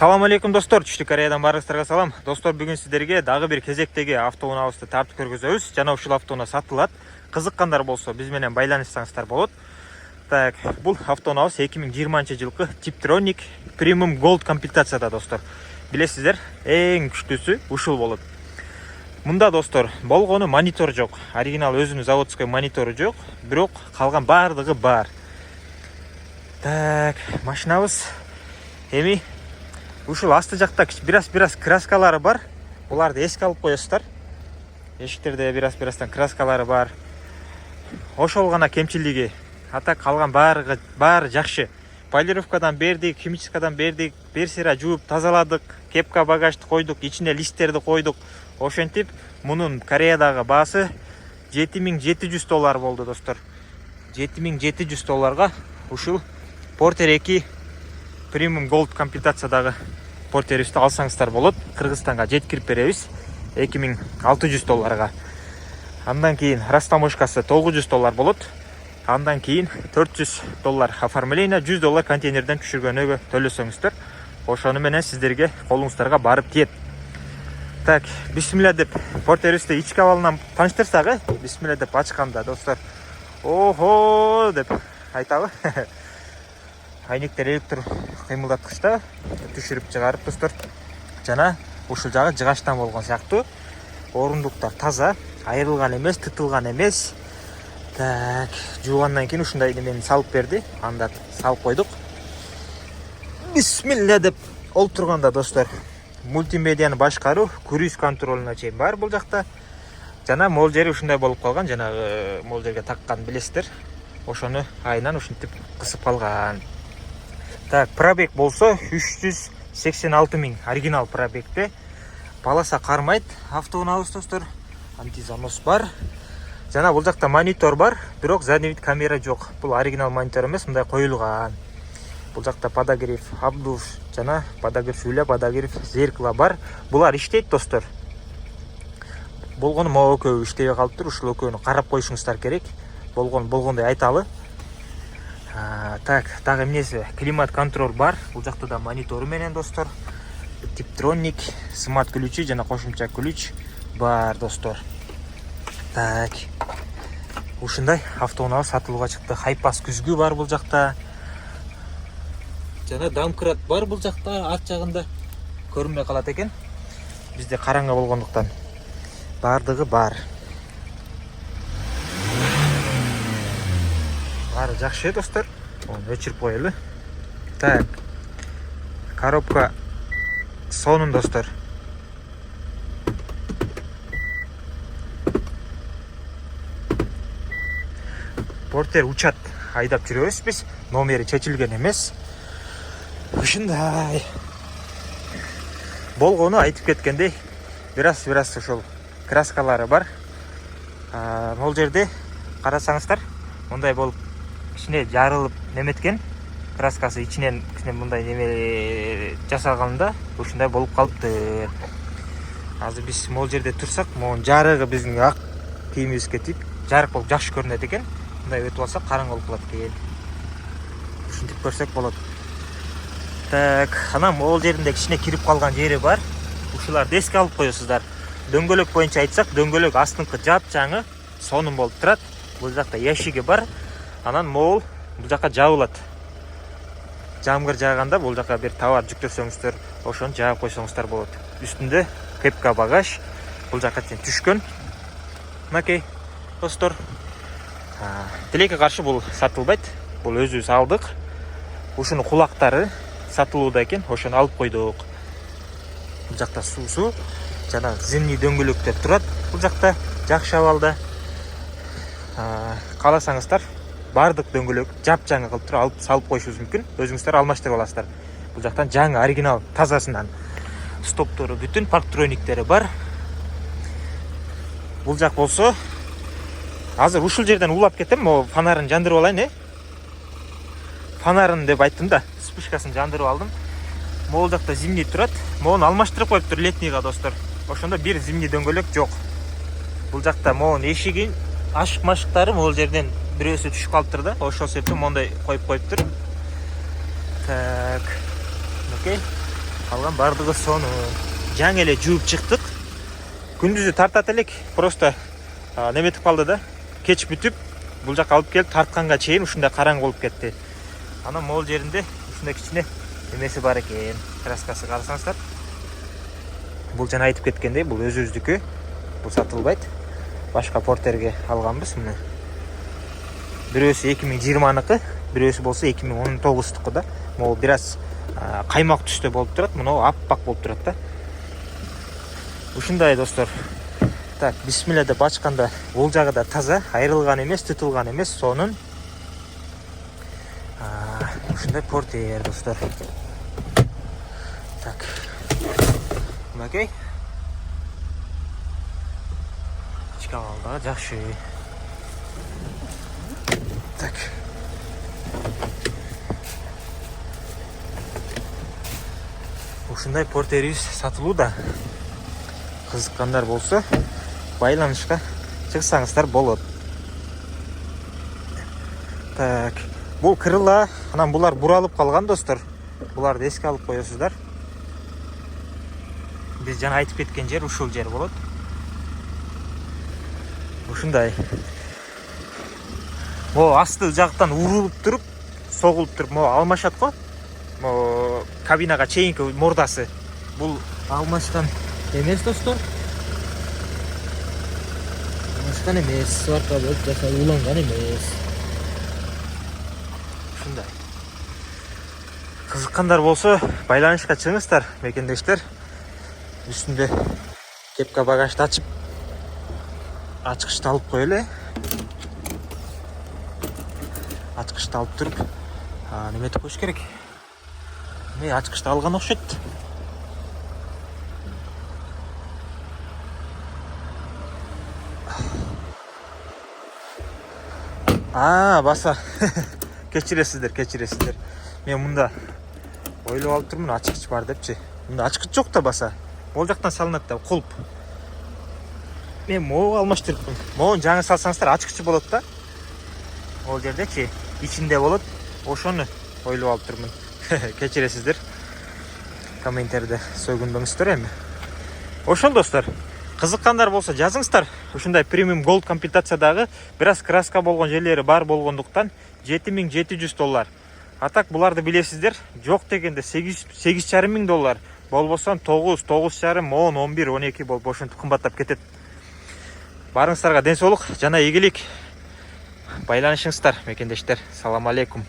Салам алейкум достор, Түштүк Кореядан баарыңыздарга салам. Достор, бүгүн сиздерге дагы бир кезектеги автоунаабызды тартып көргөзөбүз. Жана ушул автоунаа сатылат. Кызыккандар болсо биз менен байланышсаңыздар болот. Так, бул автоунаабыз 2020-жылкы Tiptronic Premium Gold комплектацияда достор. Билесиздер, эң күчтүүсү ушул болот. Мында достор, болгону монитор жок. Оригинал өзүнүн заводской монитору жок, бирок калган баардыгы бар. Так, машинабыз эми ушул асты жакта бираз краскалары бар. Буларды эске алып коесуздар. Эшиктерде бираз-бирастан краскалары бар. Ошол гана кемчилиги. Ата калган баары жакшы. Полировкадан бердик, химическадан бердик, берсера жууп тазаладык, кепка багажды койдук, ичине листтерди койдук. Ошентип, мунун Кореядагы баасы $7700 болду достор. $7700 ушул Porter 2 Premium Gold комплектациядагы портерибизди алсаңыздар болот. Кыргызстанга жеткирип беребиз $2600. Андан кийин растаможкасы $900 болот. Андан кийин $400 оформление, $100 контейнерден түшүргөнүгө төлөсөңүздөр, ошону менен сиздерге колуңуздарга барып тиет. Так, бисмилля деп портерибизди ички абалынан тааныштырсак, бисмилля деп ачканда достор, охо деп айталы. Айнектер электр кыймылдаткычта түшүрүп чыгарып достор. Жана ушул жагы жыгачтан болгон сыяктуу. Орундуктар таза, айрылган эмес, тытылган эмес. Так, жуугандан кийин ушундай немени салып берди. Анда салып койдук. Бисмилля деп олтурганда достор, мультимедианы башкаруу, круиз контролуна чейин бар бул жакта. Жана могул жери ушундай болуп калган, жанагы могул жерге таккан билесиздер. Ошону айынан ушинтип кысып калган. Так, пробег болсо 386 000 оригинал пробегте. Полоса кармайт автоунаабыз достор. Антизанос бар. Жана бул жакта монитор бар, бирок задний вид камера жок. Бул оригинал монитор эмес, мындай коюлган. Бул жакта подогрев, обдув, жана подогрев үлө, подогрев зеркало бар. Булар иштейт достор. Болгону могу экөө иштебей калыптыр. Ушул экөөнү карап коюшуңуздар керек. Болгондой айталы. Так, дагы эмнеси? Климат контроль бар. Бул жакта да монитору менен достор. Tiptronic, смарт ключи жана кошумча ключ бар достор. Так, ушундай автоунаабыз сатылууга чыкты. Хайпас күзгү бар бул жакта. Жана домкрат бар бул жакта, арт жагында көрүнбөй калат экен. Бизде караңгы болгондуктан бардыгы бар. Бары жакшы достор. Оны өчүрүп коелу. Так, коробка сонун достор. Портер учат, айдап жүрөбүз биз. Номери чечилген эмес. Ушундай. Болгону айтып кеткендей, бираз ошол краскалары бар. Могул жерде карасаңыздар, мындай болуп ичине жарылып неметкен. Краскасы ичинен мындай неме жасалганда ушундай болуп калыптыр. Азыр биз могул жерде турсак, могу жарыгы биздин ак кийимибизге тип, жарык болуп жакшы көрүнөт экен. Мындай өтүп алсак караңгы болуп калат экен. Ушинтип көрсөк болот. Так, анан могул жеринде кичине кирип калган жери бар. Ушуларды эске алып коесуздар. Дөңгөлөк боюнча айтсак, дөңгөлөк астыңкы жапжаңы сонун болуп турат. Бул жакта ящиги бар. Анан могул бул жака жабылат. Жамгыр жааганда бул жака бир товар жүктөсөңүздөр, ошону жаап койсоңуздар болот. Үстүндө кепка багаж бул жака чейин түшкөн. Мынакей достор. Тилекке каршы бул сатылбайт. Бул өзүбүз алдык. Ушунун кулактары сатылууда экен, ошону алып койдук. Бул жакта суусу жана зимний дөңгөлөктөр турат. Бул жакта жакшы абалда. Кааласаңыздар, бардык дөңгөлөк жапжаңы кылып туруп алып салып коюшуңуз мүмкүн. Өзүңүздөр алмаштырып аласыздар. Бул жактан жаңы оригинал тазасынан стоптору бүтүн, парктрониктери бар. Бул жак болсо азыр ушул жерден улап кетем, фонарын жандырып алайын, Фонарын деп айттым да, спичкасын жандырып алдым. Могул жакта зимний турат. Могуну алмаштырып коюптур летнийга достор. Ошондо бир зимний дөңгөлөк жок. Бул жакта могунун эшигин ашык-машыктары могул жерден бирөөсү түшүп калыптыр да. Ошол себептен мондай коюп коюптур. Так. Окей. Калган бардыгы сону жаңы эле жууп чыктык. Күндүзү тартат элек, просто неметип калды да. Кеч бүтүп, бул жакка алып келип тартканга чейин ушундай караңгы болуп кетти. Анан могул жеринде ушундай кичине эмеси бар экен. Краскасы карасаңыздар. Бул жана айтып кеткендей, бул өзүбүздүкү. Бул сатылбайт. Башка портерге алганбыз муну. Бирөөсү 2020-ныкы, бирөөсү болсо 2019-туку да. Могу бир аз каймак түстө болуп турат, муну аппак болуп турат да. Ушундай достор. Так, бисмилла деп ачканда бул жагы да таза, айрылган эмес, тутулган эмес, сонун. Ушундай портер достор. Так. Мынакей. Ички абалдагы жакшы. Так. Ушундай портерибиз сатылууда. Кызыккандар болсо, байланышка чыксаңыздар болот. Так, бул кырыла, анан булар буралып калган достор. Буларды эске алып коесуздар. Биз жана айтып кеткен жер ушул жер болот. Ушундай. Мо асты жактан урулуп туруп, согулуп туруп, мо алмашат го. Мо кабинага чейинки мордасы. Бул алмаштан эмес достор. Алмаштан эмес, сварка болуп уланган эмес. Ушундай. Кызыккандар болсо, байланышка чыгыңыздар, мекендештер. Үстүндө кепка багажды ачып, ачкычты алып коелу. Ачкычты алып туруп, неметип коюш керек. Мен ачкычты алган окшойт. Баса. Кечиресиздер. Мен мында ойлоп алып турмун, ачкыч бар депчи. Мында ачкыч жок да баса. Ол жактан салынат да, кулп. Мен могу алмаштырыпмын. Могу жаңы салсаңыздар ачкычы болот да. Ол жердечи ичинде болот. Ошону ойлоп алып турмун. Кечиресиздер. Комменттерде сөгүнбөңүздөр эми. Ошол достор. Кызыккандар болсо жазыңыздар. Ушундай премиум голд комплектациядагы бир аз краска болгон жерлери бар болгондуктан $7,700. А так буларды билесиздер, жок дегенде $8,500. Болбосо 9, 9,5, 10, 11, 12 болуп ошентип кымбаттап кетет. Барыңыздарга ден соолук жана ийгилик. Байланышыңыздар, мекендештер. Салам алейкум.